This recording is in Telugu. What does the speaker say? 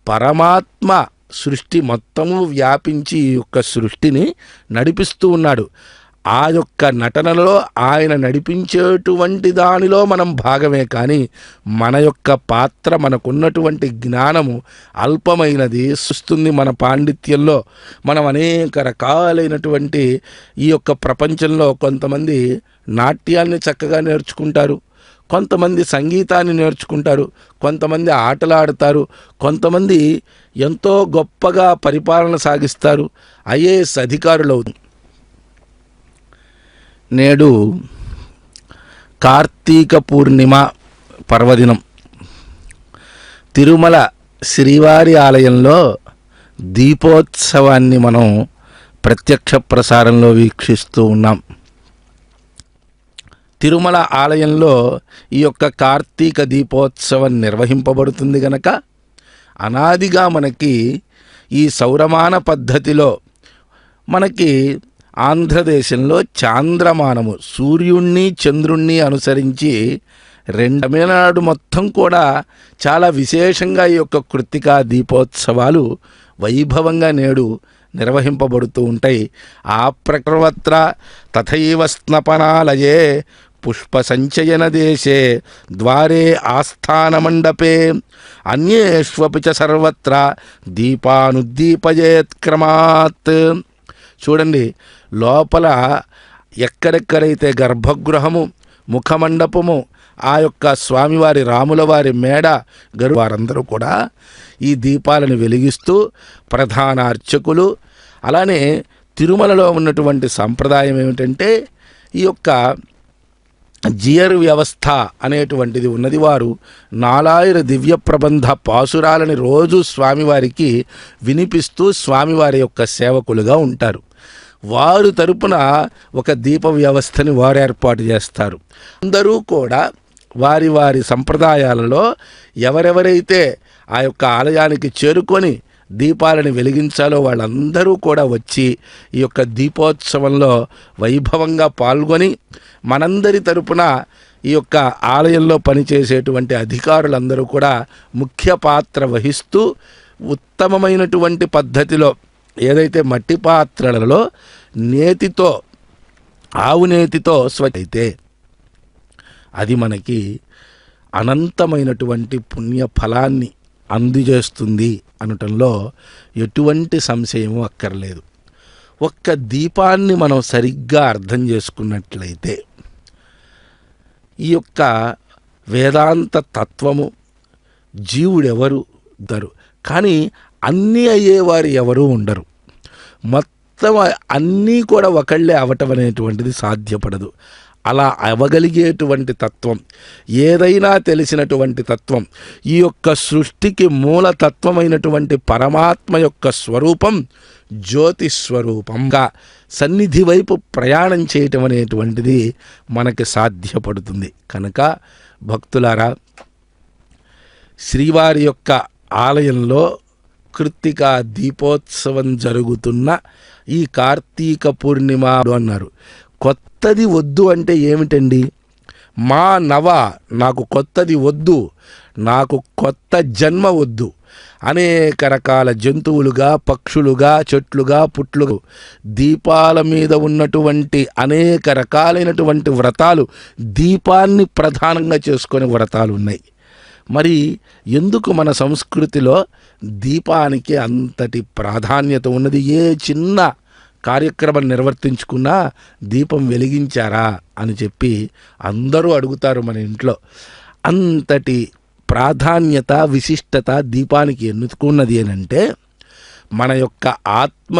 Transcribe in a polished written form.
పరమాత్మ సృష్టి మొత్తము వ్యాపించి ఈ యొక్క సృష్టిని నడిపిస్తూ ఉన్నాడు. ఆ యొక్క నటనలో ఆయన నడిపించేటువంటి దానిలో మనం భాగమే, కానీ మన యొక్క పాత్ర, మనకున్నటువంటి జ్ఞానము అల్పమైనది చూస్తుంది. మన పాండిత్యంలో మనం అనేక రకాలైనటువంటి ఈ యొక్క ప్రపంచంలో కొంతమంది నాట్యాన్ని చక్కగా నేర్చుకుంటారు, కొంతమంది సంగీతాన్ని నేర్చుకుంటారు, కొంతమంది ఆటలాడతారు, కొంతమంది ఎంతో గొప్పగా పరిపాలన సాగిస్తారు, ఐఏఎస్ అధికారులు అవుతారు. నేడు కార్తీక పూర్ణిమ పర్వదినం. తిరుమల శ్రీవారి ఆలయంలో దీపోత్సవాన్ని మనం ప్రత్యక్ష ప్రసారంలో వీక్షిస్తూ ఉన్నాం. తిరుమల ఆలయంలో ఈ యొక్క కార్తీక దీపోత్సవం నిర్వహింపబడుతుంది గనక అనాదిగా మనకి ఈ సౌరమాన పద్ధతిలో మనకి ఆంధ్రదేశంలో చాంద్రమానము సూర్యుణ్ణి చంద్రుణ్ణి అనుసరించి తమిళనాడు మొత్తం కూడా చాలా విశేషంగా ఈ యొక్క కృత్తికా దీపోత్సవాలు వైభవంగా నేడు నిర్వహింపబడుతూ ఉంటాయి. ఆ ప్రకృవత్ర తథైవ స్నపనాలయే పుష్ప సంచయన దేశే ద్వారే ఆస్థాన మండపే అన్యేష్వపి చ సర్వత్ర దీపానుద్దీపయేత్ క్రమాత్. చూడండి, లోపల ఎక్కడెక్కడైతే గర్భగృహము, ముఖమండపము, ఆ యొక్క స్వామివారి రాములవారి మేడ, వారందరూ కూడా ఈ దీపాలను వెలిగిస్తూ ప్రధాన అర్చకులు. అలానే తిరుమలలో ఉన్నటువంటి సంప్రదాయం ఏమిటంటే ఈ యొక్క జియర్ వ్యవస్థ అనేటువంటిది ఉన్నది. వారు 4000 దివ్య ప్రబంధ పాసురాలని రోజు స్వామివారికి వినిపిస్తూ స్వామివారి యొక్క సేవకులుగా ఉంటారు. వారు తరపున ఒక దీప వ్యవస్థని వారు ఏర్పాటు చేస్తారు. అందరూ కూడా వారి వారి సంప్రదాయాలలో ఎవరెవరైతే ఆ యొక్క ఆలయానికి చేరుకొని దీపాలను వెలిగించాలో వాళ్ళందరూ కూడా వచ్చి ఈ యొక్క దీపోత్సవంలో వైభవంగా పాల్గొని మనందరి తరపున ఈ యొక్క ఆలయంలో పనిచేసేటువంటి అధికారులందరూ కూడా ముఖ్య పాత్ర వహిస్తూ ఉత్తమమైనటువంటి పద్ధతిలో ఏదైతే మట్టి పాత్రలలో నేతితో, ఆవు నేతితో అయితే అది మనకి అనంతమైనటువంటి పుణ్య ఫలాన్ని అందజేస్తుంది అనటంలో ఎటువంటి సంశయము అక్కర్లేదు. ఒక్క దీపాన్ని మనం సరిగ్గా అర్థం చేసుకున్నట్లయితే ఈ యొక్క వేదాంత తత్వము, జీవుడెవరు దరు, కానీ అన్నీ అయ్యేవారు ఎవరూ ఉండరు. మొత్తం అన్నీ కూడా ఒకళ్ళే అవటం అనేటువంటిది సాధ్యపడదు. అలా అవగలిగేటువంటి తత్వం, ఏదైనా తెలిసినటువంటి తత్వం, ఈ యొక్క సృష్టికి మూలతత్వమైనటువంటి పరమాత్మ యొక్క స్వరూపం జ్యోతి స్వరూపంగా సన్నిధి వైపు ప్రయాణం చేయటం అనేటువంటిది మనకి సాధ్యపడుతుంది. కనుక భక్తులారా, శ్రీవారి యొక్క ఆలయంలో కృత్తికా దీపోత్సవం జరుగుతున్న ఈ కార్తీక పూర్ణిమ అన్నారు. కొత్తది వద్దు అంటే ఏమిటండి? మా నవ, నాకు కొత్తది వద్దు, నాకు కొత్త జన్మ వద్దు. అనేక రకాల జంతువులుగా, పక్షులుగా, చెట్లుగా, పుట్లుగా, దీపాల మీద ఉన్నటువంటి అనేక రకాలైనటువంటి వ్రతాలు, దీపాన్ని ప్రధానంగా చేసుకునే వ్రతాలు ఉన్నాయి. మరి ఎందుకు మన సంస్కృతిలో దీపానికి అంతటి ప్రాధాన్యత ఉన్నది? ఏ చిన్న కార్యక్రమం నిర్వర్తించుకున్నా దీపం వెలిగించారా అని చెప్పి అందరూ అడుగుతారు మన ఇంట్లో. అంతటి ప్రాధాన్యత, విశిష్టత దీపానికి ఎన్నుకున్నది అని అంటే మన యొక్క ఆత్మ